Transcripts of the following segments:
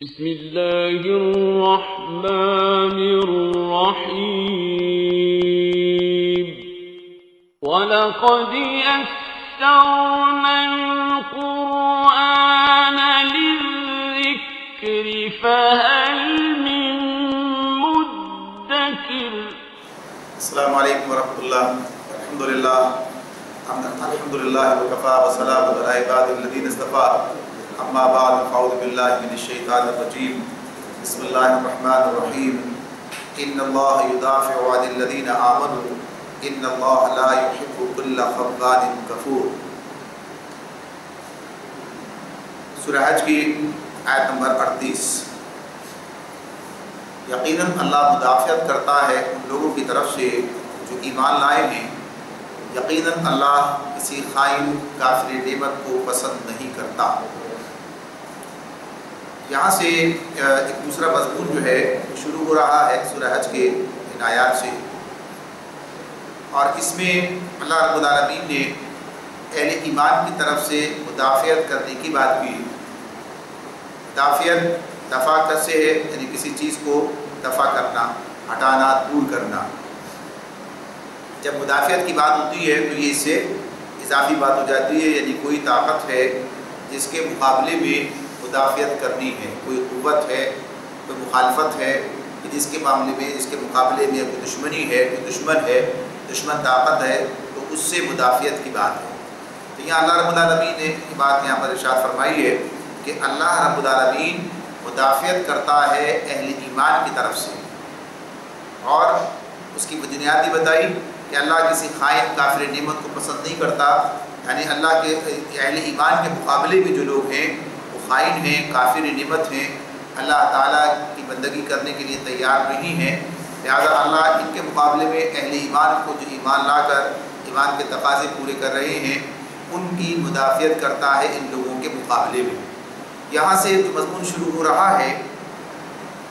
بسم اللہ الرحمن الرحیم وَلَقَدْ يَسَّرْنَا الْقُرْآنَ لِلذِّكْرِ فَهَلْ مِن مُدَّكِرٍ۔ السلام علیکم ورحمۃ اللہ۔ الحمدللہ وکفیٰ وسلام علی عبادہ الذین اصطفیٰ، اما بعد فاعوذ باللہ من الشیطان الرجیم، بسم اللہ الرحمن الرحیم۔ ان اللہ یدافع عن الذین آمنوا ان اللہ لا یحب کل خوان کفور۔ سورہ حج کی آیت نمبر 38۔ یقیناً اللہ مدافعت کرتا ہے ان لوگوں کی طرف سے جو ایمان لائے ہیں، یقیناً اللہ کسی خائن کافر نعمت کو پسند نہیں کرتا۔ یہاں سے ایک دوسرا مضمون جو ہے شروع ہو رہا ہے سورہ حج کے ان آیات سے، اور اس میں اللہ رب العالمین نے اہل ایمان کی طرف سے مدافعت کرنے کی بات کی۔ مدافعت دفع سے ہے، یعنی کسی چیز کو دفع کرنا، ہٹانا، دور کرنا۔ جب مدافعت کی بات ہوتی ہے تو یہ اس سے اضافی بات ہو جاتی ہے، یعنی کوئی طاقت ہے جس کے مقابلے میں مدافعت کرنی ہے، کوئی قوت ہے، کوئی مخالفت ہے کہ جس کے معاملے میں، جس کے مقابلے میں کوئی دشمنی ہے، کوئی دشمن ہے، دشمن طاقت ہے، تو اس سے مدافعت کی بات ہے۔ تو یہاں اللہ رب العالمین نے یہ بات یہاں پر ارشاد فرمائی ہے کہ اللہ رب العالمین مدافعت کرتا ہے اہل ایمان کی طرف سے، اور اس کی بنیادی بتائی کہ اللہ کسی خائن کافر نعمت کو پسند نہیں کرتا، یعنی اللہ کے اہل ایمان کے مقابلے میں جو لوگ ہیں وہ خائن ہیں، کافر نعمت ہیں، اللہ تعالیٰ کی بندگی کرنے کے لیے تیار نہیں ہیں، لہذا اللہ ان کے مقابلے میں اہل ایمان کو جو ایمان لا کر ایمان کے تقاضے پورے کر رہے ہیں ان کی مدافعت کرتا ہے ان لوگوں کے مقابلے میں۔ یہاں سے جو مضمون شروع ہو رہا ہے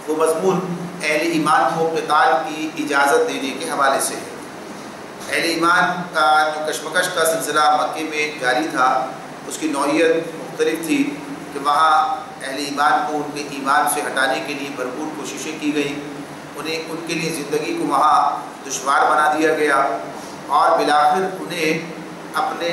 وہ مضمون اہل ایمان کو قتال کی اجازت دینے کے حوالے سے ہے۔ اہل ایمان کا جو کشمکش کا سلسلہ مکے میں جاری تھا، اس کی نوعیت مختلف تھی کہ وہاں اہل ایمان کو ان کے ایمان سے ہٹانے کے لیے بھرپور کوششیں کی گئیں، ان کے لیے زندگی کو وہاں دشوار بنا دیا گیا، اور بالآخر انہیں اپنی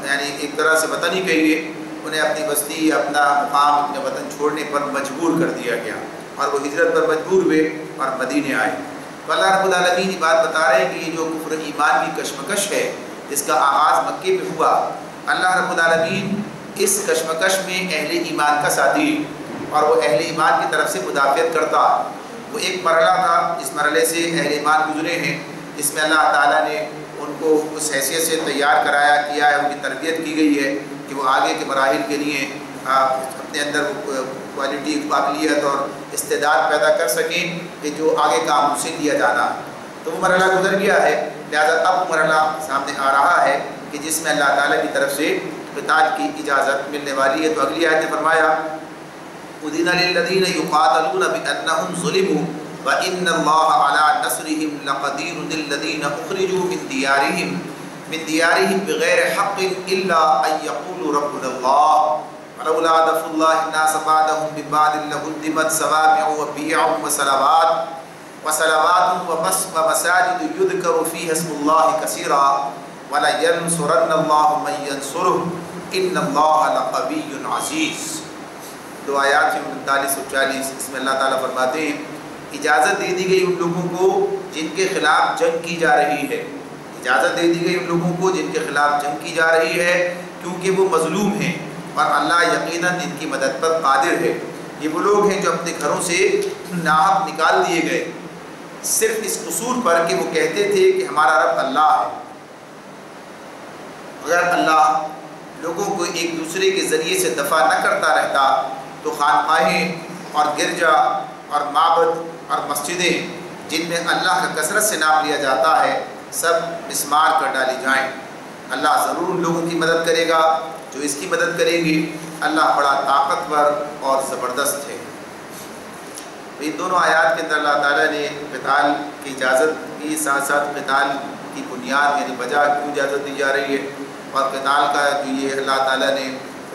یعنی ایک طرح سے وطن ہی کہیے، انہیں اپنی بستی، اپنا مقام، اپنے وطن چھوڑنے پر مجبور کر دیا گیا، اور وہ ہجرت پر مجبور ہوئے اور مدینے آئے۔ تو اللہ رب العالمین یہ بات بتا رہے ہیں کہ یہ جو کفر ایمان کی کشمکش ہے جس کا آغاز مکے میں ہوا، اللہ رب العالمین اس کشمکش میں اہل ایمان کا ساتھی، اور وہ اہل ایمان کی طرف سے مدافعت کرتا۔ وہ ایک مرحلہ تھا جس مرحلے سے اہل ایمان گزرے ہیں، جس میں اللہ تعالیٰ نے ان کو اس حیثیت سے تیار کیا ہے، ان کی تربیت کی گئی ہے کہ وہ آگے کے مراحل کے لیے اپنے اندر کوالٹی، قابلیت اور استعداد پیدا کر سکیں کہ جو آگے کام ان سے لیا جانا۔ تو وہ مرحلہ گزر گیا ہے، لہذا اب مرحلہ سامنے آ رہا ہے کہ جس میں اللہ تعالیٰ کی طرف سے قتال کی اجازت ملنے والی ہے۔ تو اگلی آیت نے فرمایا اُذِنَ لِلَّذِينَ يُقَاتَلُونَ بِأَنَّهُمْ ظُلِمُوا وَإِنَّ اللَّهَ عَلَىٰ نَصْرِهِمْ لَقَدِيرٌ الَّذِينَ أُخْرِجُوا مِنْ دِيَارِهِمْ بِغَيْرِ حَقٍّ إِلَّا أَن يَقُولُوا رَبُّنَا اللَّهُ وَلَوْلَا دَفْعُ اللَّهِ النَّاسَ بَعْضَهُم بِبَعْضٍ لَهُدِّمَتْ صَوَامِعُ وَبِيَعٌ وَصَلَوَاتٌ وَمَسَاجِدُ يُذْكَرُ فِيهَا اسْمُ اللَّهِ كَثِيرًا وَلَيَنصُرَنَّ اللَّهُ مَن يَنصُرُهُ إِنَّ اللَّهَ لَقَوِيٌّ عَزِيزٌ۔ دو آیات ہیں 39 اور 40، اس میں اللہ تعالیٰ فرماتے ہیں اجازت دے دی گئی ان لوگوں کو جن کے خلاف جنگ کی جا رہی ہے، اجازت دے دی گئی ان لوگوں کو جن کے خلاف جنگ کی جا رہی ہے، کیونکہ وہ مظلوم ہیں اور اللہ یقیناً ان کی مدد پر قادر ہے۔ یہ وہ لوگ ہیں جو اپنے گھروں سے ناحق نکال دیے گئے، صرف اس قصور پر کہ وہ کہتے تھے کہ ہمارا رب اللہ ہے۔ اگر اللہ لوگوں کو ایک دوسرے کے ذریعے سے دفع نہ کرتا رہتا تو خانقاہیں اور گرجا اور معبد اور مسجدیں جن میں اللہ کا کثرت سے نام لیا جاتا ہے سب مسمار کر ڈالی جائیں۔ اللہ ضرور ان لوگوں کی مدد کرے گا جو اس کی مدد کریں گے، اللہ بڑا طاقتور اور زبردست ہے۔ ان دونوں آیات کے اندر اللہ تعالیٰ نے قتال کی اجازت کی، ساتھ ساتھ قتال کی بنیاد یعنی وجہ کیوں اجازت دی جا رہی ہے، اور قتال کا جو یہ اللہ تعالیٰ نے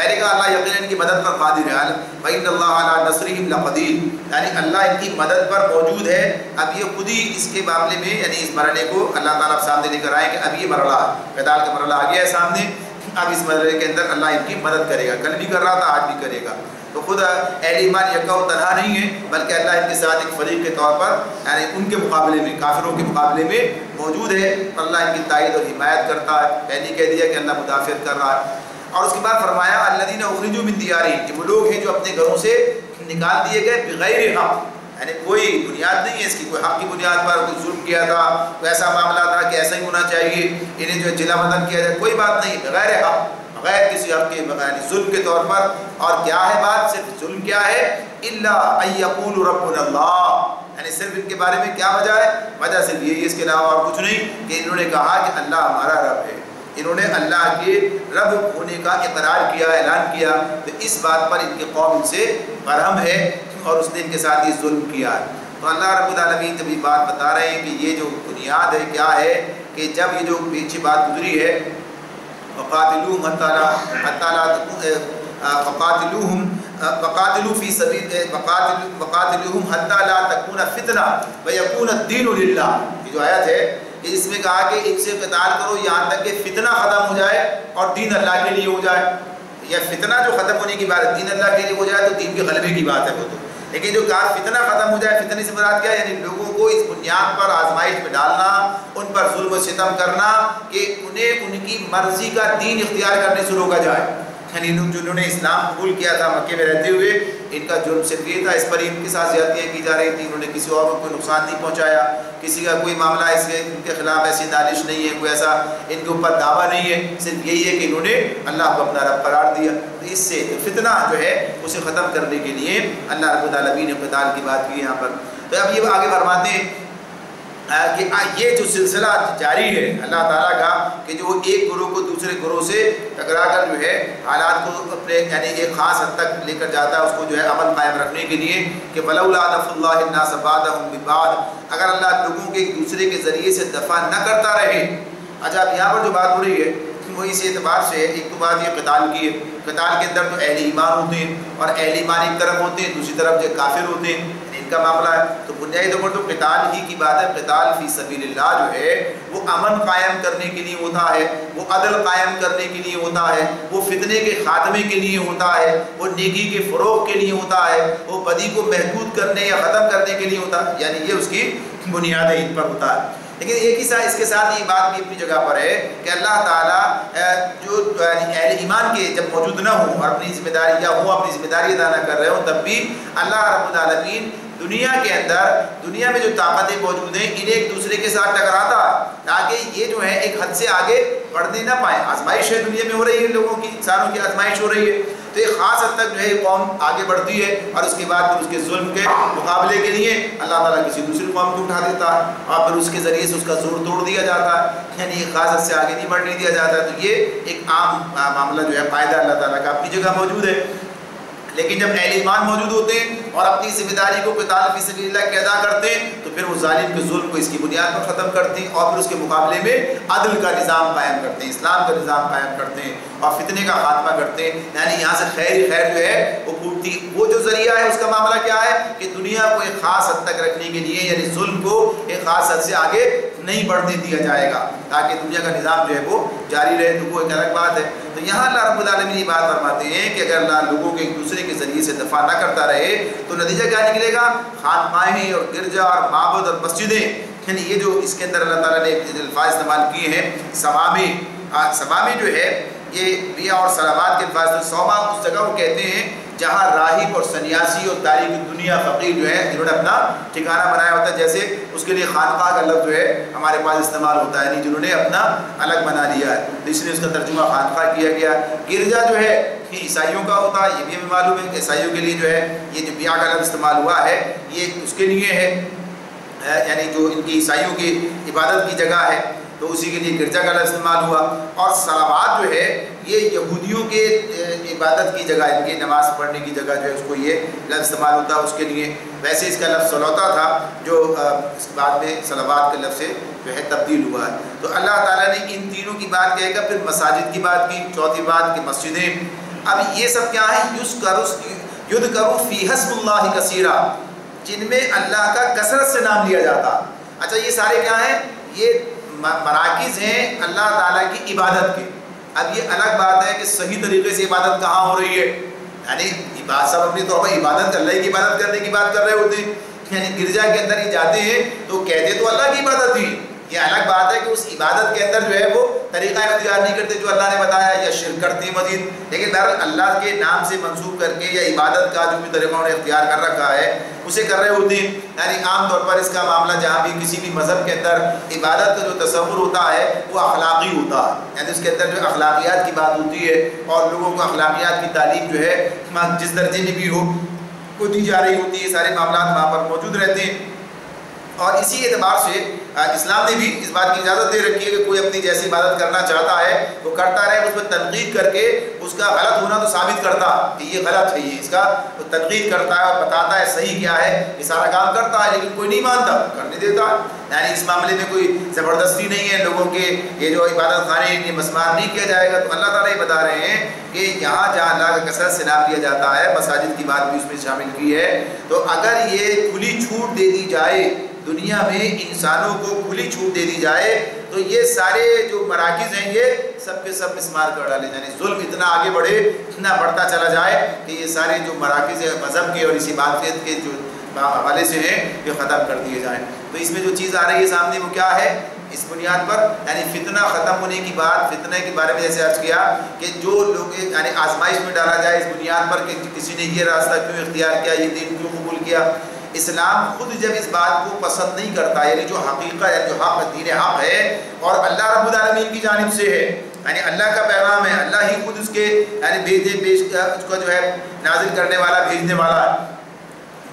پہلے کہا اللہ یقیناً ان کی مدد پر قادر ہے، وَإِنَّ اللَّهَ عَلَىٰ نَصْرِهِمْ لَقَدِيرٌ، یعنی اللہ ان کی مدد پر موجود ہے۔ اب یہ خود ہی اس کے معاملے میں یعنی اس مرحلے کو اللہ تعالیٰ سامنے لے کر آئے کہ اب یہ مرحلہ قتال کا مرحلہ آ گیا ہے سامنے، اب اس مرحلے کے اندر اللہ ان کی مدد کرے گا، کل بھی کر رہا تھا آج بھی کرے گا۔ تو خود اہل ایمان یکا و تنہا نہیں ہے، بلکہ اللہ ان کے ساتھ ایک فریق کے طور پر یعنی ان کے مقابلے میں، کافروں کے مقابلے میں موجود ہے، اللہ ان کی تائید اور حمایت کرتا ہے۔ پہلے کہہ دیا کہ اللہ مدافعت کر رہا ہے، اور اس کے بعد فرمایا الذین اخرجوا من دیارہم، کہ وہ لوگ ہیں جو اپنے گھروں سے نکال دیے گئے بغیر حق، یعنی کوئی بنیاد نہیں ہے اس کی، کوئی حق کی بنیاد پر کوئی ظلم کیا تھا، کوئی ایسا معاملہ تھا کہ ایسا ہی ہونا چاہیے، انہیں جو جلا وطن کیا جائے، کوئی بات نہیں، بغیر حق، بغیر کسی حق کے، بغیر ظلم کے طور پر۔ اور کیا ہے بات، صرف ظلم کیا ہے، الا ان یقولوا ربنا اللہ، یعنی صرف ان کے بارے میں کیا وجہ ہے، وجہ صرف یہی، اس کے علاوہ اور کچھ نہیں، کہ انہوں نے کہا کہ اللہ ہمارا رب ہے، انہوں نے اللہ کے رب ہونے کا اقرار کیا، اعلان کیا، تو اس بات پر ان کی قوم ان سے برہم ہے اور اس نے ان کے ساتھ یہ ظلم کیا ہے۔ تو اللہ رب العالمین جب یہ بات بتا رہے ہیں کہ یہ جو بنیاد ہے کیا ہے، کہ جب یہ جو پیچھے بات گزری ہے وقاتلوہم حتی لا وقاتلوا فی سبیل وقاتلوہم حتی لا تکون فتنہ ویکون الدین للہ، یہ جو آیت ہے اس میں کہا کہ ان سے قتال کرو یہاں تک کہ فتنہ ختم ہو جائے اور دین اللہ کے لیے ہو جائے۔ یا فتنہ جو ختم ہونے کی بات ہے، دین اللہ کے لیے ہو جائے تو دین کے غلبے کی بات ہے وہ تو، لیکن جو کہا فتنہ ختم ہو جائے، فتنے سے مراد کیا ہے، یعنی لوگوں کو اس بنیاد پر آزمائش میں ڈالنا، ان پر ظلم و ستم کرنا کہ انہیں ان کی مرضی کا دین اختیار کرنے سے روکا جائے، یعنی جنہوں نے اسلام قبول کیا تھا مکے میں رہتے ہوئے، ان کا جرم صرف یہ تھا، اس پر ان کے ساتھ زیادتیاں کی جا رہی تھیں، انہوں نے کسی اور کو کوئی نقصان نہیں پہنچایا، کسی کا کوئی معاملہ اس کے ان کے خلاف ایسی دانش نہیں ہے، کوئی ایسا ان کے اوپر دعویٰ نہیں ہے، صرف یہی ہے کہ انہوں نے اللہ کو اپنا رب قرار دیا۔ تو اس سے فتنہ جو ہے اسے ختم کرنے کے لیے اللہ رب العالمین نے قتال کی بات کی یہاں پر۔ تو اب یہ آگے فرماتے ہیں کہ یہ جو سلسلہ جاری ہے اللہ تعالیٰ کا، کہ جو ایک گروہ کو دوسرے گروہ سے ٹکرا کر جو ہے حالات کو اپنے یعنی ایک خاص حد تک لے کر جاتا ہے، اس کو جو ہے امن قائم رکھنے کے لیے، کہ وَلَوْلَا دَفْعُ اللَّهِ النَّاسَ بَعْضَهُم بِبَعْضٍ، اگر اللہ لوگوں کے ایک دوسرے کے ذریعے سے دفع نہ کرتا رہے۔ اچھا اب یہاں پر جو بات ہو رہی ہے وہ اس اعتبار سے، ایک تو بات یہ قتال کی ہے، قتال کے اندر تو اہل ایمان ہوتے ہیں اور اہل ایمان ایک طرف ہوتے ہیں، دوسری طرف جو کافر ہوتے ہیں، ان کا معاملہ ہے۔ تو بنیادی طور پر تو قتال ہی کی بات ہے، قتال فی سبیل اللہ جو ہے وہ امن قائم کرنے کے لیے ہوتا ہے، وہ عدل قائم کرنے کے لیے ہوتا ہے، وہ فتنے کے خاتمے کے لیے ہوتا ہے، وہ نیکی کے فروغ کے لیے ہوتا ہے، وہ بدی کو محدود کرنے یا ختم کرنے کے لیے ہوتا ہے، یعنی یہ اس کی بنیاد ان پر ہوتا ہے۔ لیکن ایک ہی ساتھ اس کے ساتھ یہ بات بھی اپنی جگہ پر ہے کہ اللہ تعالیٰ جو اہل ایمان کے جب موجود نہ ہوں اور اپنی ذمہ داری یا وہ اپنی ذمہ داری ادا نہ کر رہے ہوں، تب بھی اللہ رب العالمین دنیا کے اندر، دنیا میں جو طاقتیں موجود ہیں انہیں ایک دوسرے کے ساتھ ٹکراتا تاکہ یہ جو ہے ایک حد سے آگے بڑھنے نہ پائیں۔ آزمائش ہے دنیا میں ہو رہی ہے، لوگوں کی، انسانوں کی آزمائش ہو رہی ہے، تو ایک خاص حد تک جو ہے قوم آگے بڑھتی ہے اور اس کے بعد پھر اس کے ظلم کے مقابلے کے لیے اللہ تعالیٰ کسی دوسری قوم کو اٹھا دیتا ہے اور پھر اس کے ذریعے سے اس کا زور توڑ دیا جاتا ہے، یعنی ایک خاص حد سے آگے نہیں بڑھنے دیا جاتا ہے۔ تو یہ ایک عام معاملہ جو ہے قاعدہ اللہ تعالیٰ کا اپنی جگہ موجود ہے، لیکن جب اہل ایمان موجود ہوتے ہیں اور اپنی ذمہ داری کو قتال فی سبیل اللہ کے ادا کرتے ہیں تو پھر وہ ظالم کے ظلم کو اس کی بنیاد پر ختم کرتے ہیں اور پھر اس کے مقابلے میں عدل کا نظام قائم کرتے ہیں، اسلام کا نظام قائم کرتے ہیں اور فتنے کا خاتمہ کرتے ہیں، یعنی یہاں سے خیر ہی خیر جو ہے وہ پھوٹتی۔ وہ جو ذریعہ ہے اس کا معاملہ کیا ہے کہ دنیا کو ایک خاص حد تک رکھنے کے لیے، یعنی ظلم کو ایک خاص حد سے آگے نہیں بڑھنے دیا جائے گا تاکہ دنیا کا نظام جو ہے وہ جاری رہے، تو وہ ایک الگ بات ہے۔ تو یہاں اللہ رب العالمین یہ بات فرماتے ہیں کہ اگر اللہ لوگوں کے ایک دوسرے کے ذریعے سے دفاع نہ کرتا رہے تو نتیجہ کیا نکلے گا؟ خانقاہیں اور گرجا اور معبد اور مسجدیں، یعنی یہ جو اس کے اندر اللہ تعالیٰ نے الفاظ استعمال کیے ہیں، سمامی جو ہے یہ ریا اور صلوات کے الفاظ، سوما اس جگہ وہ کہتے ہیں جہاں راہب اور سنیاسی اور تاریخ دنیا فقیر جو ہے جنہوں نے اپنا ٹھکانہ بنایا ہوتا ہے، جیسے اس کے لیے خانقاہ کا لفظ جو ہے ہمارے پاس استعمال ہوتا ہے، یعنی جنہوں نے اپنا الگ بنا لیا ہے، اس لیے اس کا ترجمہ خانقاہ کیا گیا۔ گرجا جو ہے یہ عیسائیوں کا ہوتا ہے، یہ بھی ہمیں معلوم ہے کہ عیسائیوں کے لیے جو ہے یہ جو بیاہ کا لفظ استعمال ہوا ہے یہ اس کے لیے ہے، یعنی جو ان کی عیسائیوں کی عبادت کی جگہ ہے تو اسی کے لیے گرجا کا لفظ استعمال ہوا۔ اور صلوات جو ہے یہ یہودیوں کے عبادت کی جگہ، ان کی نماز پڑھنے کی جگہ جو ہے اس کو یہ لفظ استعمال ہوتا ہے اس کے لیے۔ ویسے اس کا لفظ صلوتا تھا جو اس بعد میں صلوات کے لفظ سے جو ہے تبدیل ہوا ہے۔ تو اللہ تعالیٰ نے ان تینوں کی بات کہے گا، پھر مساجد کی بات کی، چوتھی بات کہ مسجدیں، اب یہ سب کیا ہے؟ یذکر فیہا اسم اللہ کثیرا، جن میں اللہ کا کثرت سے نام لیا جاتا۔ اچھا یہ سارے کیا ہیں؟ یہ مراکز ہیں اللہ تعالیٰ کی عبادت کے۔ اب یہ الگ بات ہے کہ صحیح طریقے سے عبادت کہاں ہو رہی ہے، یعنی سب اپنی طور پر عبادت اللہ کی عبادت کرنے کی بات کر رہے ہوتے ہیں، یعنی گرجا کے اندر ہی جاتے ہیں تو کہتے تو اللہ کی عبادت ہی، یہ الگ بات ہے کہ اس عبادت کے اندر جو ہے وہ طریقہ اختیار نہیں کرتے جو اللہ نے بتایا یا شرک کرتے ہیں مزید، لیکن بہرحال اللہ کے نام سے منسوب کر کے یا عبادت کا جو بھی طریقہ انہوں نے اختیار کر رکھا ہے اسے کر رہے ہوتے ہیں۔ یعنی عام طور پر اس کا معاملہ جہاں بھی کسی بھی مذہب کے اندر عبادت کا جو تصور ہوتا ہے وہ اخلاقی ہوتا ہے، یعنی اس کے اندر جو اخلاقیات کی بات ہوتی ہے اور لوگوں کو اخلاقیات کی تعلیم جو ہے جس درجے میں بھی ہو وہ دی جا رہی ہوتی ہے، سارے معاملات وہاں پر موجود رہتے ہیں۔ اور اسی اعتبار سے اسلام نے بھی اس بات کی اجازت دے رکھی ہے کہ کوئی اپنی جیسی عبادت کرنا چاہتا ہے وہ کرتا رہے، اس پر تنقید کر کے اس کا غلط ہونا تو ثابت کرتا کہ یہ غلط ہے، یہ اس کا وہ تنقید کرتا ہے اور بتاتا ہے صحیح کیا ہے، یہ سارا کام کرتا ہے، لیکن کوئی نہیں مانتا، کرنے دیتا ہے۔ یعنی اس معاملے میں کوئی زبردستی نہیں ہے لوگوں کے، یہ جو عبادت خانے یہ مسمار نہیں کیا جائے گا، تو اللہ تعالیٰ یہ بتا رہے ہیں کہ یہاں جہاں اللہ کا کثرت سے نام لیا جاتا ہے، مساجد کی بات بھی اس میں شامل کی ہے، تو اگر یہ کھلی چھوٹ دے دی جائے دنیا میں، انسانوں کو کھلی چھوٹ دے دی جائے تو یہ سارے جو مراکز ہیں یہ سب کے سب مسمار کر ڈالے، یعنی ظلم اتنا آگے بڑھے، اتنا بڑھتا چلا جائے کہ یہ سارے جو مراکز ہیں مذہب کے اور اسی عبادت کے جو حوالے سے ہیں یہ ختم کر دیے جائیں۔ تو اس میں جو چیز آ رہی ہے سامنے وہ کیا ہے؟ اس بنیاد پر یعنی فتنہ ختم ہونے کی بات، فتنہ کے بارے میں جیسے عرض کیا کہ جو لوگ یعنی آزمائش میں ڈالا جائے اس بنیاد پر کہ کسی نے یہ راستہ کیوں اختیار کیا، یہ دین کیوں قبول کیا۔ اسلام خود جب اس بات کو پسند نہیں کرتا، یعنی جو حقیقت ہے، جو حق دین حق ہے اور اللہ رب العالمین کی جانب سے ہے، یعنی اللہ کا پیغام ہے، اللہ ہی خود اس کے یعنی اس کا جو ہے نازل کرنے والا، بھیجنے والا ہے،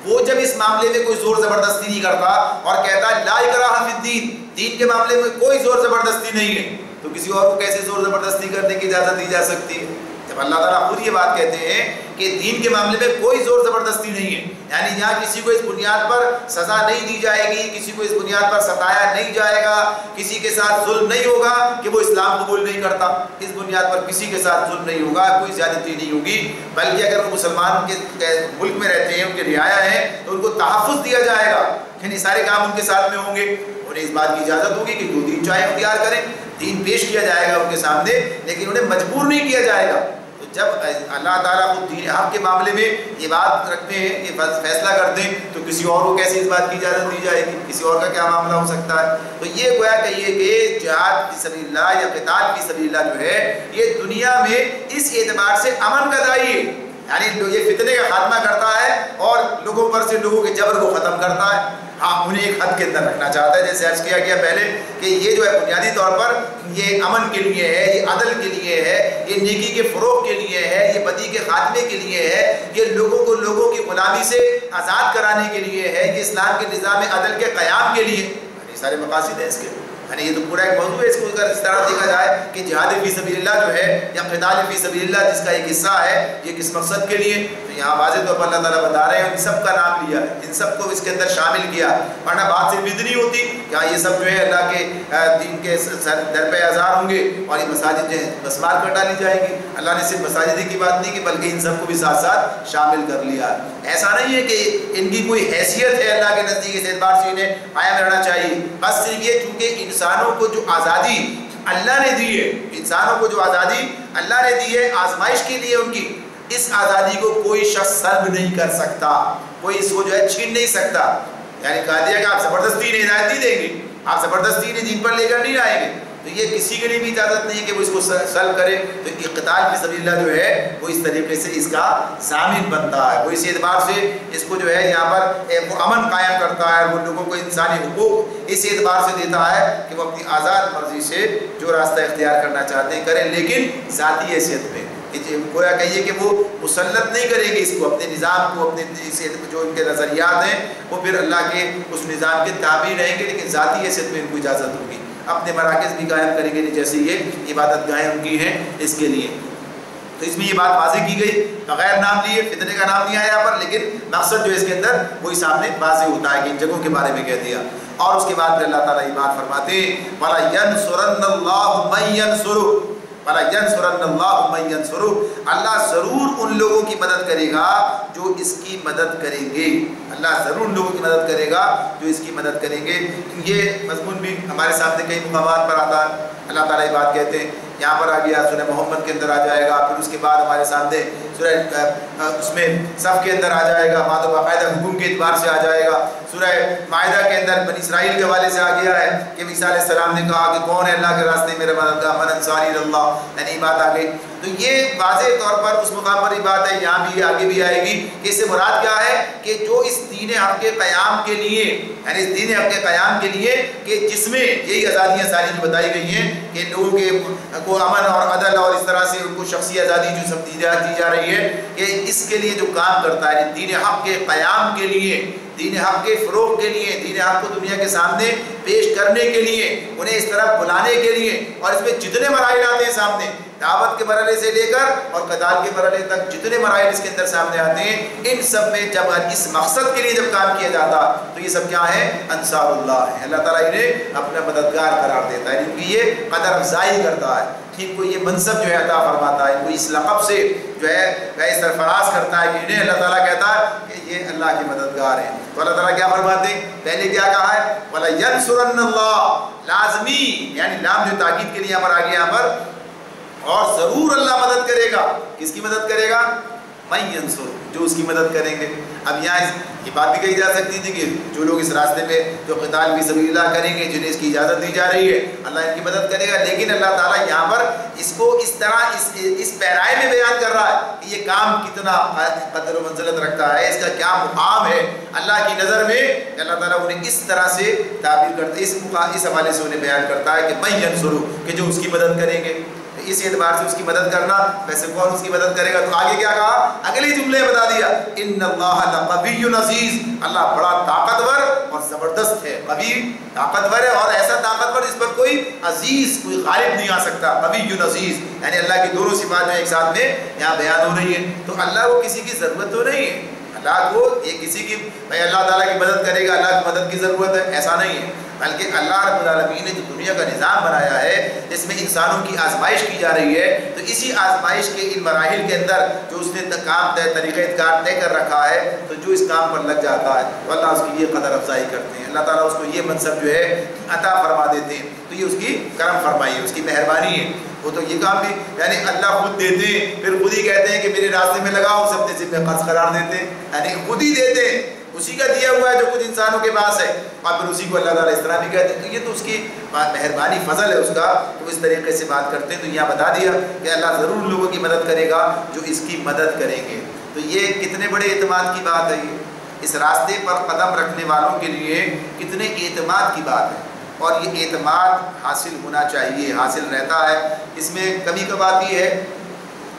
وہ جب اس معاملے میں کوئی زور زبردستی نہیں کرتا اور کہتا ہے لا اکراہ فی الدین، دین کے معاملے میں کوئی زور زبردستی نہیں ہے، تو کسی اور کو کیسے زور زبردستی کرنے کی اجازت دی جا سکتی ہے؟ جب اللہ تعالیٰ خود یہ بات کہتے ہیں کہ دین کے معاملے میں کوئی زور زبردستی نہیں ہے، یعنی یہاں کسی کو اس بنیاد پر سزا نہیں دی جائے گی، کسی کو اس بنیاد پر ستایا نہیں جائے گا، کسی کے ساتھ ظلم نہیں ہوگا کہ وہ اسلام قبول نہیں کرتا، اس بنیاد پر کسی کے ساتھ ظلم نہیں ہوگا، کوئی زیادتی نہیں ہوگی، بلکہ اگر وہ مسلمان کے ملک میں رہتے ہیں، ان کے رعایا ہیں تو ان کو تحفظ دیا جائے گا، یعنی سارے کام ان کے ساتھ میں ہوں گے، انہیں اس بات کی اجازت ہوگی کہ جو دین چاہے اختیار کریں، دین پیش کیا جائے گا ان کے سامنے، لیکن انہیں مجبور نہیں کیا جائے گا۔ جب اللہ تعالیٰ خود دین حق کے معاملے میں یہ بات رکھتے ہیں، یہ فیصلہ کرتے ہیں، تو کسی اور کو کیسے اس بات کی اجازت دی جائے گی؟ کسی اور کا کیا معاملہ ہو سکتا ہے؟ تو یہ گویا کہیے کہ جہاد فی سبیل اللہ یا قتال فی سبیل اللہ جو ہے یہ دنیا میں اس اعتبار سے امن کا داعی ہے، یعنی یہ فتنے کا خاتمہ کرتا ہے اور لوگوں پر سے لوگوں کے جبر کو ختم کرتا ہے، ہاں انہیں ایک حد کے اندر رکھنا چاہتا ہے، جیسے عرض کیا گیا پہلے کہ یہ جو ہے بنیادی طور پر یہ امن کے لیے ہے، یہ عدل کے لیے ہے، یہ نیکی کے فروغ کے لیے ہے، یہ بدی کے خاتمے کے لیے ہے، یہ لوگوں کو لوگوں کی غلامی سے آزاد کرانے کے لیے ہے، یہ اسلام کے نظام عدل کے قیام کے لیے، یہ سارے مقاصد ہیں اس کے، یعنی یہ تو پورا ایک موضوع ہے۔ اس کو اگر اس طرح دیکھا جائے کہ جہاد فی سبیل اللہ جو ہے یا قتال فی سبیل اللہ جس کا ایک حصہ ہے یہ کس مقصد کے لیے، تو یہاں واضح طور پر اللہ تعالیٰ بتا رہے ہیں ان سب کا نام لیا، ان سب کو اس کے اندر شامل کیا، ورنہ بات صرف اتنی ہوتی کہ یہ سب جو ہے اللہ کے دین کے در پہ آزار ہوں گے اور یہ مساجد جو ہے مسمار کر ڈالی جائیں گی۔ اللہ نے صرف مساجد کی بات نہیں کی بلکہ ان سب کو بھی ساتھ ساتھ شامل کر لیا۔ ایسا نہیں ہے کہ ان کی کوئی حیثیت ہے اللہ کے نزدیک اس اعتبار سے انہیں قائم رہنا چاہیے، بس صرف یہ چونکہ انسانوں کو جو آزادی اللہ نے دی ہے، انسانوں کو جو آزادی اللہ نے دی ہے آزمائش کے لیے ان کی، اس آزادی کو کوئی شخص سلب نہیں کر سکتا، کوئی اس کو جو ہے چھین نہیں سکتا، یعنی کہا دیا کہ آپ زبردستی نے ہدایت نہیں دیں گے، آپ زبردستی نے دین پر لے کر نہیں آئیں گے، تو یہ کسی کے لیے بھی اجازت نہیں کہ وہ اس کو سلب کرے۔ تو قتال فی سبیل اللہ جو ہے وہ اس طریقے سے اس کا ضامن بنتا ہے، وہ اس اعتبار سے اس کو جو ہے یہاں پر وہ امن قائم کرتا ہے، وہ لوگوں کو انسانی حقوق اس اعتبار سے دیتا ہے کہ وہ اپنی آزاد مرضی سے جو راستہ اختیار کرنا چاہتے ہیں کریں، لیکن ذاتی حیثیت میں گویا کہیے کہ وہ مسلط نہیں کریں گے اس کو، اپنے نظام کو، اپنے جو ان کے نظریات ہیں وہ پھر اللہ کے اس نظام کے تابع رہیں گے، لیکن ذاتی حیثیت میں ان کو اجازت ہوگی، اپنے مراکز بھی قائم کریں گے جیسے یہ عبادت گاہیں ان کی ہیں اس کے لیے۔ تو اس میں یہ بات واضح کی گئی، بغیر نام لیے، فتنے کا نام نہیں آیا یہاں پر، لیکن مقصد جو اس کے اندر وہی سامنے واضح ہوتا ہے کہ ان جگہوں کے بارے میں کہہ دیا۔ اور اس کے بعد پھر اللہ تعالیٰ یہ بات فرماتے ہیں وَلَا يَنْصُرَنَّ اللَّهُ مَن يَنْصُرُهُ، وَلَيَنْصُرَنَّ اللَّهُ مَن يَنْصُرُهُ، اللہ ضرور ان لوگوں کی مدد کرے گا جو اس کی مدد کریں گے، اللہ ضرور لوگوں کی مدد کرے گا جو اس کی مدد کریں گے۔ یہ مضمون بھی ہمارے سامنے کئی مقامات پر آتا ہے، اللہ تعالیٰ یہ بات کہتے ہیں، یہاں پر آ گیا سورہ محمد کے اندر آ جائے گا، پھر اس کے بعد ہمارے سامنے سورہ اس میں صف کے اندر آ جائے گا، ماں تو باقاعدہ حکم کے اعتبار سے آ جائے گا۔ سورہ مائدہ کے اندر بنی اسرائیل کے حوالے سے آ گیا ہے کہ عیسیٰ علیہ السلام نے کہا کہ کون ہے اللہ کے راستے میں میرا مددگار، من انصاری اللہ، یعنی یہ بات آ گئی۔ تو یہ واضح طور پر اس مقام پر یہ بات ہے، یہاں بھی آگے بھی آئے گی کہ اس سے مراد کیا ہے کہ جو اس دین حق کے قیام کے لیے، یعنی اس دین حق کے قیام کے لیے کہ جس میں یہی آزادیاں ساری جو بتائی گئی ہیں کہ لوگوں کے کو امن اور عدل اور اس طرح سے ان کو شخصی آزادی جو سب دی جا رہی ہے، کہ اس کے لیے جو کام کرتا ہے دین حق کے قیام کے لیے، دین حق کے فروغ کے لیے، دین حق کو دنیا کے سامنے پیش کرنے کے لیے، انہیں اس طرف بلانے کے لیے، اور اس میں جتنے مراحل آتے ہیں سامنے، دعوت کے مرحلے سے لے کر اور قتال کے مرحلے تک جتنے مراحل اس کے اندر سامنے آتے ہیں، ان سب میں جب اس مقصد کے لیے جب کام کیا جاتا تو یہ سب کیا ہے؟ انصار اللہ ہے۔ اللہ تعالیٰ انہیں اپنا مددگار قرار دیتا ہے، ان کی یہ قدر افزائی کرتا ہے، ان کو یہ منصب جو ہے عطا فرماتا ہے، ان کو اس لقب سے جو ہے اس سرفراز کرتا ہے کہ انہیں اللہ تعالیٰ کہتا ہے کہ یہ اللہ کے مددگار ہیں۔ تو اللہ تعالیٰ کیا فرماتے ہیں؟ پہلے کیا کہا ہے؟ وَلَيَنْصُرَنَّ اللَّهُ، لازمی یعنی لام جو تاکید کے لیے یہاں پر آ گیا، یہاں پر اور ضرور اللہ مدد کرے گا۔ کس کی مدد کرے گا؟ من ینصر، جو اس کی مدد کریں گے۔ اب یہاں یہ بات بھی کہی جا سکتی تھی کہ جو لوگ اس راستے میں جو قتال فی سبیل اللہ کریں گے، جنہیں اس کی اجازت دی جا رہی ہے، اللہ ان کی مدد کرے گا، لیکن اللہ تعالیٰ یہاں پر اس کو اس طرح اس پیرائے میں بیان کر رہا ہے کہ یہ کام کتنا قدر و منزلت رکھتا ہے، اس کا کیا مقام ہے اللہ کی نظر میں، کہ اللہ تعالیٰ انہیں اس طرح سے تعبیر کرتے، اس حوالے سے انہیں بیان کرتا ہے کہ من ینصر، کہ جو اس کی مدد کریں گے۔ اس اعتبار سے اس کی مدد کرنا، ویسے کون اس کی مدد کرے گا؟ تو آگے کیا کہا؟ اگلی جملے بتا دیا، ان اللہ لقوی عزیز، اللہ بڑا طاقتور اور زبردست ہے، قوی طاقتور ہے اور ایسا طاقتور جس پر کوئی عزیز، کوئی غالب نہیں آ سکتا، قوی عزیز، یعنی اللہ کی دونوں صفات جو ایک ساتھ میں یہاں بیان ہو رہی ہیں۔ تو اللہ کو کسی کی ضرورت تو نہیں ہے، اللہ کو یہ کسی کی بھائی اللہ تعالیٰ کی مدد کرے گا، اللہ کی مدد کی ضرورت ہے، ایسا نہیں ہے، بلکہ اللہ رب العالمین نے جو دنیا کا نظام بنایا ہے جس میں انسانوں کی آزمائش کی جا رہی ہے، تو اسی آزمائش کے ان مراحل کے اندر جو اس نے کام طریقہ کار طے کر رکھا ہے، تو جو اس کام پر لگ جاتا ہے تو اللہ اس کی یہ قدر افزائی کرتے ہیں، اللہ تعالیٰ اس کو یہ منصب جو ہے عطا فرما دیتے ہیں، تو یہ اس کی کرم فرمائی ہے، اس کی مہربانی ہے۔ وہ تو یہ کام بھی یعنی اللہ خود دیتے ہیں، پھر خود ہی کہتے ہیں کہ میرے راستے میں لگاؤ، اسے اپنے ذمہ قرض قرار دیتے ہیں، یعنی خود ہی دیتے ہیں، اسی کا دیا ہوا ہے جو کچھ انسانوں کے پاس ہے، اور پھر اسی کو اللہ تعالیٰ اس طرح بھی کہتے ہیں، تو یہ تو اس کی مہربانی فضل ہے اس کا، تو اس طریقے سے بات کرتے ہیں۔ تو یہاں بتا دیا کہ اللہ ضرور لوگوں کی مدد کرے گا جو اس کی مدد کریں گے۔ تو یہ کتنے بڑے اعتماد کی بات ہے، یہ اس راستے پر قدم رکھنے والوں کے لیے کتنے اعتماد کی بات ہے، اور یہ اعتماد حاصل ہونا چاہیے، حاصل رہتا ہے۔ اس میں کبھی کبھی آتی ہے،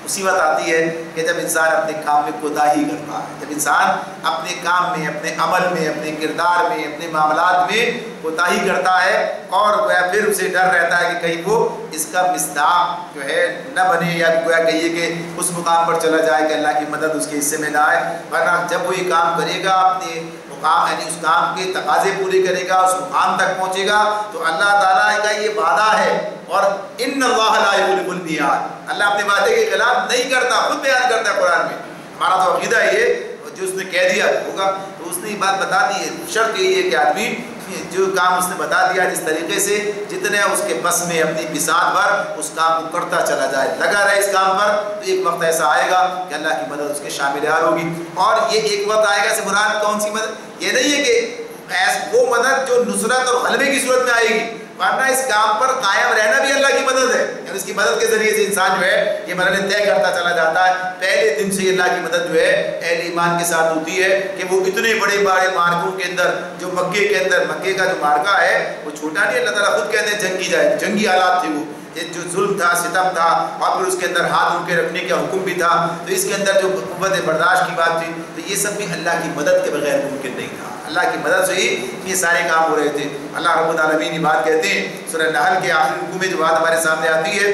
مصیبت آتی ہے کہ جب انسان اپنے کام میں کوتاہی کرتا ہے، جب انسان اپنے کام میں، اپنے عمل میں، اپنے کردار میں، اپنے معاملات میں کوتاہی کرتا ہے، اور گویا پھر اسے ڈر رہتا ہے کہ کہیں وہ اس کا مصداق جو ہے نہ بنے، یا گویا کہیے کہ اس مقام پر چلا جائے کہ اللہ کی مدد اس کے حصے میں نہ آئے۔ ورنہ جب وہ یہ کام کرے گا، اپنے مقام یعنی اس کام کے تقاضے پورے کرے گا، اس مقام تک پہنچے گا، تو اللہ تعالیٰ کا یہ وعدہ ہے، اور ان اللہ لا یخلف المیعاد، اللہ اپنے وعدے کے خلاف نہیں کرتا، خود بیان کرتا ہے قرآن میں۔ ہمارا تو عقیدہ ہے یہ، جو اس نے کہہ دیا ہوگا، تو اس نے یہ بات بتا دی ہے، شرط یہی ہے کہ آدمی جو کام اس نے بتا دیا جس طریقے سے جتنے اس کے بس میں اپنی بساط بھر اس کام کو کرتا چلا جائے، لگا رہے اس کام پر، تو ایک وقت ایسا آئے گا کہ اللہ کی مدد اس کے شامل حال ہوگی۔ اور یہ ایک وقت آئے گا سے مراد کون سی مدد؟ یہ نہیں ہے کہ وہ مدد جو نصرت اور غلبے کی صورت میں آئے گی، ورنہ اس کام پر قائم رہنا بھی اللہ کی مدد ہے، یعنی اس کی مدد کے ذریعے سے انسان جو ہے یہ مرحلے طے کرتا چلا جاتا ہے۔ پہلے دن سے اللہ کی مدد جو ہے اہل ایمان کے ساتھ ہوتی ہے کہ وہ اتنے بڑے بڑے مارکوں کے اندر، جو مکے کے اندر، مکے کا جو مارکا ہے وہ چھوٹا نہیں، اللہ تعالیٰ خود کہتے ہیں جنگ کی جائے، جنگی حالات تھے وہ، جو ظلم تھا، ستم تھا، اور پھر اس کے اندر ہاتھ ان کے رکھنے کا حکم بھی تھا، تو اس کے اندر جو قوت برداشت کی بات تھی، تو یہ سب بھی اللہ کی مدد کے بغیر ممکن نہیں تھا، اللہ کی مدد سے ہی یہ سارے کام ہو رہے تھے۔ اللہ رب العالمین یہ بات کہتے ہیں سورہ نحل کے آخری رکوع میں جو بات ہمارے سامنے آتی ہے،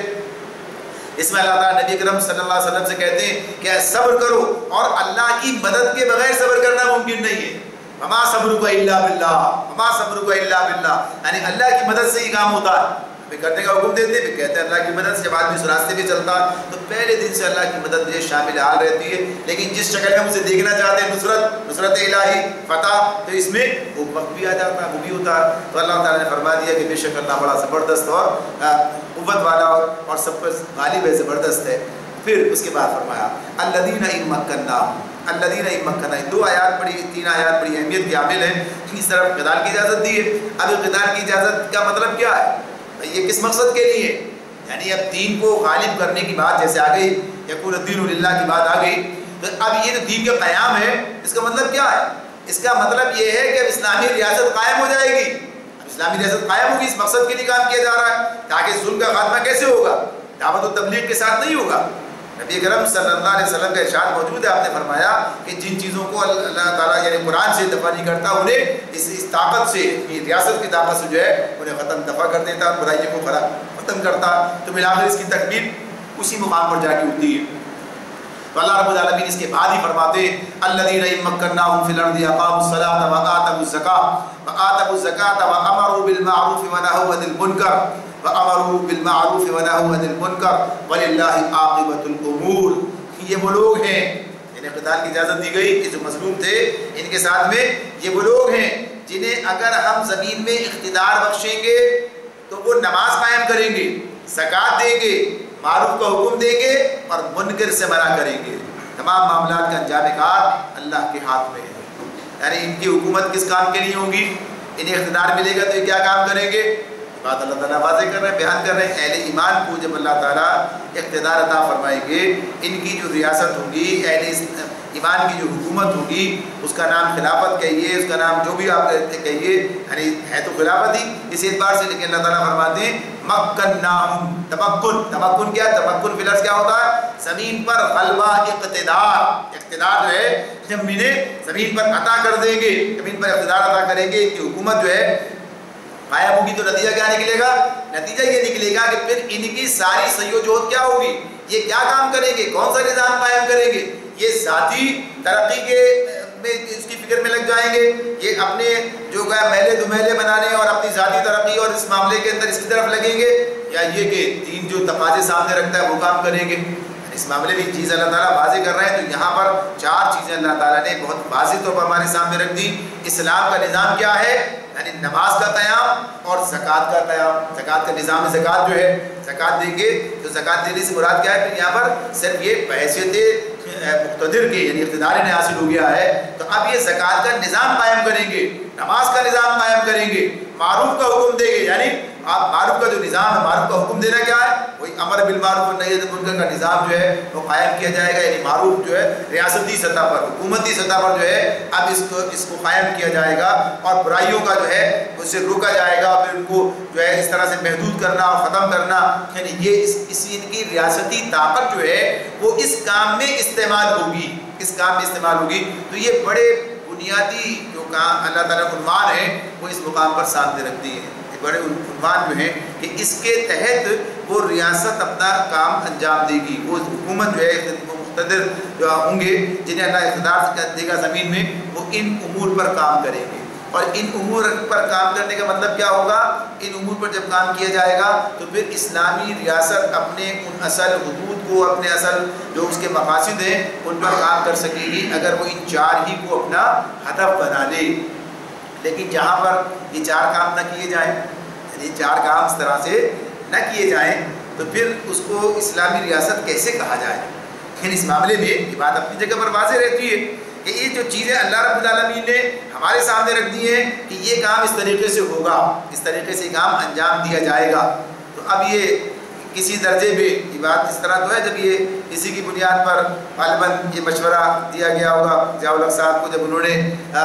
اس میں اللہ تعالیٰ نبی کرم صلی اللہ علیہ وسلم سے کہتے ہیں کہ صبر کرو، اور اللہ کی مدد کے بغیر صبر کرنا ممکن نہیں ہے۔ وما صبرک الا باللہ، وما صبرک الا باللہ، یعنی اللہ کی مدد سے ہی کام ہوتا ہے۔ پھر کرنے کا حکم دیتے، پھر کہتے ہیں اللہ کی مدد سے، جب آدمی اس راستے پہ چلتا تو پہلے دن سے اللہ کی مدد مجھے شامل حال رہتی ہے، لیکن جس شکل میں ہم اسے دیکھنا چاہتے ہیں، نصرت الہی، فتح، تو اس میں وہ وقت بھی آ جاتا ہے، وہ بھی ہوتا ہے۔ تو اللہ تعالیٰ نے فرما دیا کہ بے شک اللہ بڑا زبردست اور قوت والا اور سب پر غالب ہے، زبردست ہے۔ پھر اس کے بعد فرمایا الذین ان مکناہم، الذین ان مکناہم، 2 آیات بڑی، 3 آیات بڑی اہمیت کی حامل ہیں۔ اس طرف قتال کی اجازت دی ہے۔ اب قتال کی اجازت کا مطلب کیا ہے؟ یہ کس مقصد کے لیے؟ یعنی اب دین کو غالب کرنے کی بات جیسے آ گئی، یقول الدین للہ کی بات آ گئی، تو اب یہ جو دین کا قیام ہے اس کا مطلب کیا ہے؟ اس کا مطلب یہ ہے کہ اب اسلامی ریاست قائم ہو جائے گی۔ اب اسلامی ریاست قائم ہوگی، اس مقصد کے لیے کام کیا جا رہا ہے، تاکہ ظلم کا خاتمہ کیسے ہوگا؟ دعوت و تبلیغ کے ساتھ نہیں ہوگا۔ نبی کرم صلی اللہ علیہ وسلم کا ارشاد موجود ہے، آپ نے فرمایا کہ جن چیزوں کو اللہ تعالیٰ یعنی قرآن سے دفع نہیں کرتا، انہیں اس طاقت سے، ریاست کی طاقت سے جو ہے انہیں دفع کر دیتا، برائیوں کو ختم کرتا۔ تو بالآخر اس کی تکمیل اسی مقام پر جا کے ہوتی ہے۔ تو اللہ رب العالمین اس کے بعد ہی فرماتے ہیں الذین ان مکناہم فی الارض اقاموا الصلاۃ وآتوا الزکاۃ وامروا بالمعروف ونہوا عن المنکر ونہوا عن المنکر وللہ عاقبۃ الامور۔ یہ وہ لوگ ہیں، انہیں قتال کی اجازت دی گئی کہ جو مظلوم تھے ان کے ساتھ میں، یہ وہ لوگ ہیں جنہیں اگر ہم زمین میں اقتدار بخشیں گے تو وہ نماز قائم کریں گے، زکوٰۃ دیں گے، معروف کا حکم دیں گے اور منکر سے منع کریں گے۔ تمام معاملات کا انجام کار اللہ کے ہاتھ میں ہے۔ یعنی ان کی حکومت کس کام کے لیے ہوگی؟ انہیں اقتدار ملے گا تو یہ کیا کام کریں گے؟ بات اللہ تعالیٰ واضح کر رہے ہیں، بیان کر رہے ہیں۔ اہل ایمان کو جب اللہ تعالیٰ اقتدار عطا فرمائیں گے، ان کی جو ریاست ہوگی، اہل ایمان کی جو حکومت ہوگی، اس کا نام خلافت کہیے، اس کا نام جو بھی آپ کہیے، یعنی ہے تو خلافت ہی اس اعتبار سے، لیکن اللہ تعالیٰ فرماتے ہیں مکناہم، تمکن کیا؟ تمکن فی الارض کیا ہوتا ہے؟ زمین پر غلبہ، اقتدار جو ہے جب انہیں زمین پر عطا کر دیں گے، زمین پر اقتدار عطا کریں گے، ان کی حکومت جو ہے قائم ہوگی، تو نتیجہ کیا نکلے گا؟ نتیجہ یہ نکلے گا کہ پھر ان کی ساری سعی و جہد کیا ہوگی؟ یہ کیا کام کریں گے؟ کون سا نظام قائم کریں گے؟ یہ ذاتی ترقی کے میں اس کی فکر میں لگ جائیں گے، یہ اپنے جو محلے دمیلے بنانے اور اپنی ذاتی ترقی اور اس معاملے کے اندر اس کی طرف لگیں گے، یا یہ کہ دین جو تقاضے سامنے رکھتا ہے وہ کام کریں گے؟ اس معاملے میں چیز اللہ تعالیٰ واضح کر رہے ہیں۔ تو یہاں پر 4 چیزیں اللہ تعالیٰ نے بہت واضح طور پر ہمارے سامنے رکھ دی۔ اسلام کا نظام کیا ہے؟ یعنی نماز کا قیام اور زکوٰۃ کا قیام، زکوٰۃ کا نظام، زکوٰۃ جو ہے زکوٰۃ دیں گے تو زکوٰۃ دینے سے مراد کیا ہے؟ پھر یہاں پر صرف یہ بحیثیت مقتدر کے یعنی اقتدار انہیں حاصل ہو گیا ہے، تو اب یہ زکوٰۃ کا نظام قائم کریں گے، نماز کا نظام قائم کریں گے، معروف کا حکم دیں گے، یعنی آپ معروف کا جو نظام ہے، معروف کا حکم دینا کیا ہے؟ وہی امر بالمعروف اور نہی عن المنکر کا نظام جو ہے وہ قائم کیا جائے گا، یعنی معروف جو ہے ریاستی سطح پر، حکومتی سطح پر جو ہے اب اس کو قائم کیا جائے گا، اور برائیوں کا جو ہے اس سے روکا جائے گا، پھر ان کو جو ہے اس طرح سے محدود کرنا اور ختم کرنا، یعنی یہ ان کی ریاستی طاقت جو ہے وہ اس کام میں استعمال ہوگی، اس کام میں استعمال ہوگی۔ تو یہ بڑے بنیادی جو کام اللہ تعالیٰ عنوان ہیں وہ اس مقام پر سامنے رکھ دیے ہیں، بڑے عنوان جو ہیں کہ اس کے تحت وہ ریاست اپنا کام انجام دے گی، وہ حکومت جو ہے مقتدر جو ہوں گے جنہیں اللہ اقتدار دے گا زمین میں، وہ ان امور پر کام کریں گے۔ اور ان امور پر کام کرنے کا مطلب کیا ہوگا؟ ان امور پر جب کام کیا جائے گا تو پھر اسلامی ریاست اپنے ان اصل حدود کو، اپنے اصل جو اس کے مقاصد ہیں ان پر کام کر سکے گی، اگر وہ ان 4 ہی کو اپنا ہدف بنا لے۔ لیکن جہاں پر یہ 4 کام نہ کیے جائیں، یعنی 4 کام اس طرح سے نہ کیے جائیں، تو پھر اس کو اسلامی ریاست کیسے کہا جائے؟ لیکن اس معاملے میں یہ بات اپنی جگہ پر واضح رہتی ہے کہ یہ جو چیزیں اللہ رب العالمین نے ہمارے سامنے رکھ دی ہیں کہ یہ کام اس طریقے سے ہوگا، اس طریقے سے کام انجام دیا جائے گا، تو اب یہ کسی درجے پہ یہ بات اس طرح تو ہے جب یہ اسی کی بنیاد پر غالباً یہ مشورہ دیا گیا ہوگا ضیاء الحق صاحب کو، جب انہوں نے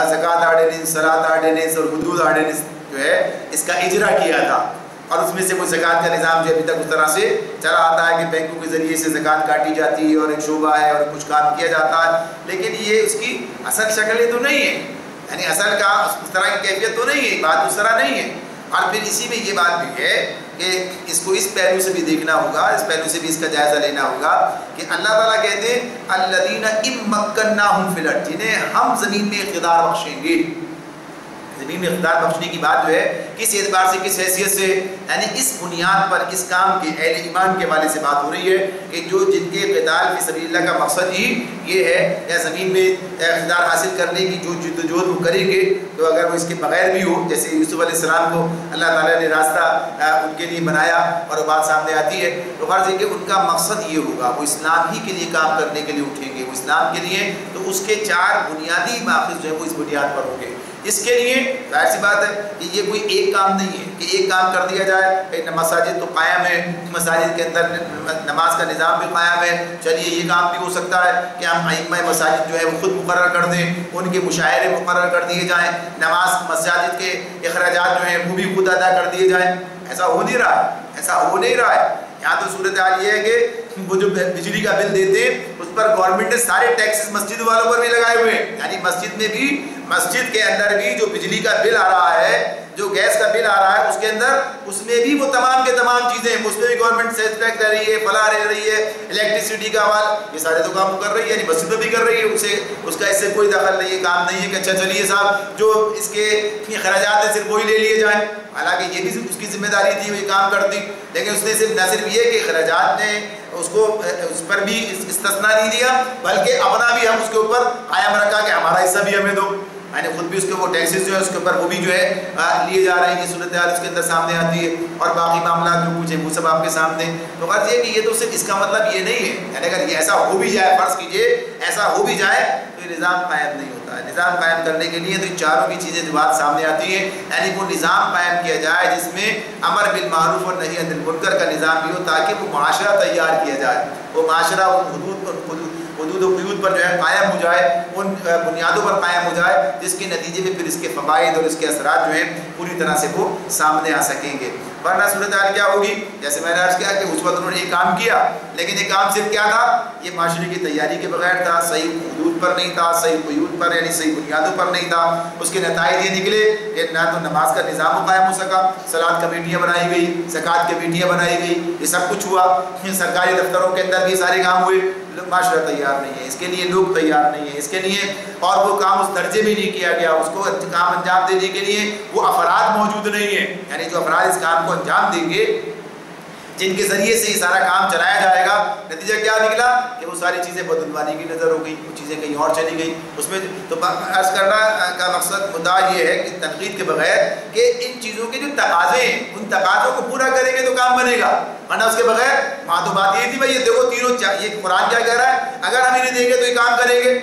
زکوٰۃ آرڈیننس، صلاۃ آرڈیننس اور حدود آرڈیننس جو ہے اس کا اجرا کیا تھا، اور اس میں سے وہ زکوٰۃ کا نظام جو ابھی تک اس طرح سے چلا آتا ہے کہ بینکوں کے ذریعے سے زکوٰۃ کاٹی جاتی ہے اور ایک شعبہ ہے اور کچھ کام کیا جاتا ہے، لیکن یہ اس کی اصل شکلیں تو نہیں ہے، یعنی اصل کا اس طرح کی کیفیت تو نہیں ہے، بات اس طرح نہیں ہے۔ اور پھر اسی میں یہ بات بھی ہے کہ اس کو اس پہلو سے بھی دیکھنا ہوگا، اس پہلو سے بھی اس کا جائزہ لینا ہوگا کہ اللہ تعالیٰ کہتے ہیں الذین ان مکناہم فی الارض، جنہیں ہم زمین میں اقتدار بخشیں گے، زمین میں اقتدار بخشنے کی بات جو ہے کس اعتبار سے کس حیثیت سے یعنی اس بنیاد پر اس کام کے اہل ایمان کے حوالے سے بات ہو رہی ہے کہ جو جن کے قتال فی سبیل اللہ کا مقصد ہی یہ ہے یا زمین میں اقتدار حاصل کرنے کی جو جد و جہد وہ کریں گے تو اگر وہ اس کے بغیر بھی ہو جیسے یوسف علیہ السلام کو اللہ تعالیٰ نے راستہ ان کے لیے بنایا اور وہ بات سامنے آتی ہے تو فرض ہے کہ ان کا مقصد یہ ہوگا وہ اسلام ہی کے لیے کام کرنے کے لیے اٹھیں گے وہ اسلام کے لیے تو اس کے 4 بنیادی ماخذ جو ہے وہ اس بنیاد پر ہوں گے اس کے لیے ظاہر سی بات ہے کہ یہ کوئی ایک کام نہیں ہے کہ ایک کام کر دیا جائے مساجد تو قائم ہے مساجد کے اندر نماز کا نظام بھی قائم ہے چلیے یہ کام بھی ہو سکتا ہے کہ ہم ائمہ مساجد جو ہے وہ خود مقرر کر دیں ان کے مشاعرے مقرر کر دیے جائیں نماز مساجد کے اخراجات جو ہیں وہ بھی خود ادا کر دیے جائیں ایسا ہو نہیں رہا ہے ایسا ہو نہیں رہا ہے یہاں تو صورتحال یہ ہے کہ وہ جو بجلی کا بل دیتے ہیں اس پر گورنمنٹ نے سارے ٹیکسز مسجد والوں پر بھی لگائے ہوئے ہیں یعنی مسجد میں بھی مسجد کے اندر بھی جو بجلی کا بل آ رہا ہے جو گیس کا بل آ رہا ہے اس کے اندر اس میں بھی وہ تمام کے تمام چیزیں ہیں اس میں بھی گورنمنٹ سیلز ٹیکس لے رہی ہے فلاں لے رہی ہے الیکٹریسٹی کا حوالہ یہ سارے تو کام کر رہی ہے یعنی مسجد میں بھی کر رہی ہے اس کا اس سے کوئی دخل نہیں ہے کام نہیں ہے کہ اچھا چلیے صاحب جو اس کے اخراجات ہیں صرف وہی لے لیے جائیں حالانکہ یہ بھی اس کی ذمہ داری تھی وہ یہ کام کرتی لیکن اس نے صرف نہ صرف یہ کہ اخراجات نے اس پر بھی استثناء نہیں دیا بلکہ اپنا بھی ہم اس کے اوپر قائم رکھا کہ ہمارا حصہ بھی ہمیں دو میں نے خود بھی اس کے وہ ٹیکسز جو ہے اس کے اوپر وہ بھی جو ہے لیے جا رہے ہیں یہ صورتحال اس کے اندر سامنے آتی ہے اور باقی معاملات جو کچھ ہیں وہ سب آپ کے سامنے تو غرض یہ کہ یہ تو صرف اس کا مطلب یہ نہیں ہے یعنی اگر یہ ایسا ہو بھی جائے فرض کیجئے ایسا ہو بھی جائے تو یہ نظام قائم نہیں ہوتا ہے نظام قائم کرنے کے لیے تو ان چاروں کی چیزیں جو بات سامنے آتی ہیں یعنی وہ نظام قائم کیا جائے جس میں امر بالمعروف اور نہی عن المنکر کا نظام بھی ہو تاکہ وہ معاشرہ تیار کیا جائے وہ معاشرہ حدود و قیود پر جو ہے قائم ہو جائے ان بنیادوں پر قائم ہو جائے جس کے نتیجے میں پھر اس کے فوائد اور اس کے اثرات جو ہیں پوری طرح سے وہ سامنے آ سکیں گے ورنہ صورتحال کیا ہوگی جیسے میں نے عرض کیا کہ اس وقت انہوں نے یہ کام کیا لیکن یہ کام صرف کیا تھا یہ معاشرے کی تیاری کے بغیر تھا صحیح حدود پر نہیں تھا صحیح قیود پر یعنی صحیح بنیادوں پر نہیں تھا اس کے نتائج یہ نکلے کہ نہ تو نماز کا نظام قائم ہو سکا صلاۃ کمیٹیاں بنائی گئی زکوٰۃ کمیٹیاں بنائی گئی یہ سب کچھ ہوا سرکاری دفتروں کے اندر بھی سارے کام ہوئے معاشرہ تیار نہیں ہے اس کے لیے لوگ تیار نہیں ہیں اس کے لیے اور وہ کام اس درجے میں نہیں کیا گیا اس کو کام انجام دینے کے لیے وہ افراد موجود نہیں ہیں یعنی جو افراد اس کام کو انجام دیں گے جن کے ذریعے سے یہ سارا کام چلایا جائے گا نتیجہ کیا نکلا کہ وہ ساری چیزیں بدعنوانی کی نظر ہو گئی وہ چیزیں کہیں اور چلی گئی اس میں تو عرض کرنا کا مقصد مدعا یہ ہے کہ تنقید کے بغیر کہ ان چیزوں کے جو تقاضے ہیں ان تقاضوں کو پورا کریں گے تو کام بنے گا ورنہ اس کے بغیر وہاں تو بات یہ تھی بھائی یہ دیکھو تینوں یہ قرآن کیا کہہ رہا ہے اگر ہم انہیں دیں گے تو یہ کام کریں گے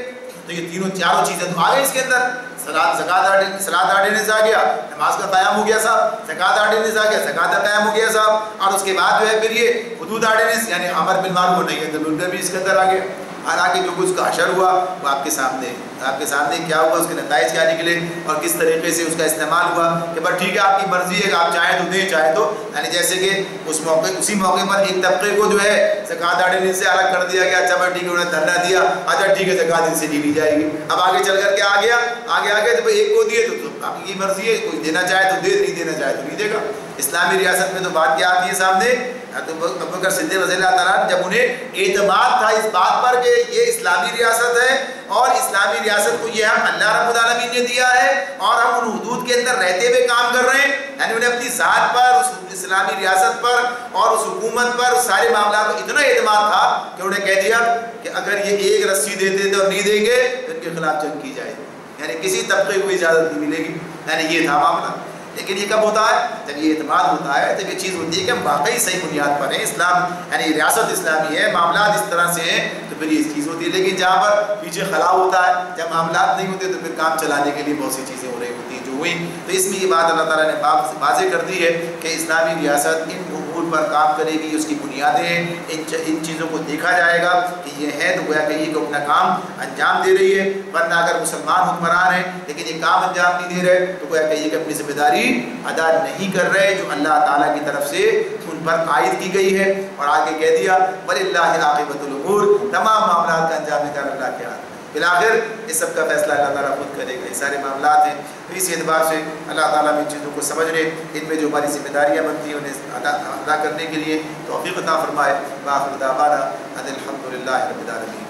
تو یہ تینوں چاروں چیزیں تو آ گئی اس کے اندر صلاۃ آرڈیننس آ گیا نماز کا قیام ہو گیا صاحب زکوٰۃ آرڈیننس آ گیا زکوٰۃ کا قیام ہو گیا صاحب اور اس کے بعد جو ہے پھر یہ حدود آرڈیننس یعنی امر بالمعروف نہیں ہے تو منکر بھی اس کے اندر آ گیا حالانکہ جو کچھ کا حشر ہوا وہ آپ کے سامنے کیا ہوا اس کے نتائج کیا نکلے اور کس طریقے سے اس کا استعمال ہوا کہ بس ٹھیک ہے آپ کی مرضی ہے کہ آپ چاہیں تو دیں چاہیں تو یعنی جیسے کہ اسی موقع پر ایک طبقے کو جو ہے زکوٰۃ آرڈیننس سے الگ کر دیا گیا اچھا بھائی ٹھیک ہے انہوں نے دھرنا دیا اچھا ٹھیک ہے زکوٰۃ ان سے نہیں لی جائے گی اب آگے چل کر کے آگے جب ایک کو دیے تو آپ کی مرضی ہے کوئی دینا چاہے تو دے نہیں دینا چاہے تو نہیں دے گا اسلامی ریاست میں تو بات کیا آتی ہے سامنے ابوبکر صدیق رضی اللہ تعالیٰ جب انہیں اعتماد تھا اس بات پر کہ یہ اسلامی ریاست ہے اور اسلامی ریاست کو یہ ہم اللہ رب العالمین نے دیا ہے اور ہم ان حدود کے اندر رہتے ہوئے کام کر رہے ہیں یعنی انہیں اپنی ذات پر اس اسلامی ریاست پر اور اس حکومت پر سارے معاملات کو اتنا اعتماد تھا کہ انہوں نے کہہ دیا کہ اگر یہ ایک رسی دیتے تھے اور نہیں دیں گے تو ان کے خلاف جنگ کی جائے یعنی کسی طبقے کو اجازت نہیں ملے گی یعنی یہ تھا معاملہ لیکن یہ کب ہوتا ہے جب یہ اعتماد ہوتا ہے جب یہ چیز ہوتی ہے کہ ہم واقعی صحیح بنیاد پر ہیں اسلام یعنی ریاست اسلامی ہے معاملات اس طرح سے ہیں تو پھر یہ چیز ہوتی ہے لیکن جہاں پر پیچھے خلا ہوتا ہے جب معاملات نہیں ہوتے تو پھر کام چلانے کے لیے بہت سی چیزیں ہو رہی ہوتی ہیں جو ہوئی تو اس میں یہ بات اللہ تعالیٰ نے واضح کر دی ہے کہ اسلامی ریاست ان امور پر کام کرے گی اس کی بنیادیں ہیں ان چیزوں کو دیکھا جائے گا کہ یہ ہے تو گویا کہ یہ اپنا کام انجام دے رہی ہے ورنہ اگر مسلمان حکمران ہیں لیکن یہ کام انجام نہیں دے رہے تو گویا کہ یہ اپنی ذمہ داری ادا نہیں کر رہے جو اللہ تعالیٰ کی طرف سے ان پر عائد کی گئی ہے اور آگے کہہ دیا وَلِلَّهِ عَاقِبَةُ الْأُمُورِ تمام معاملات کا انجام کر اللہ کے ہاتھ میں بالآخر اس سب کا فیصلہ اللہ تعالیٰ خود کرے گا یہ سارے معاملات ہیں تو اس اعتبار سے اللہ تعالیٰ میں ان چیزوں کو سمجھنے ان میں جو ہماری ذمہ داریاں بنتی ہیں انہیں ادا کرنے کے لیے توفیق عطا فرمائے وآخر دعوانا ان الحمد للہ رب العالمین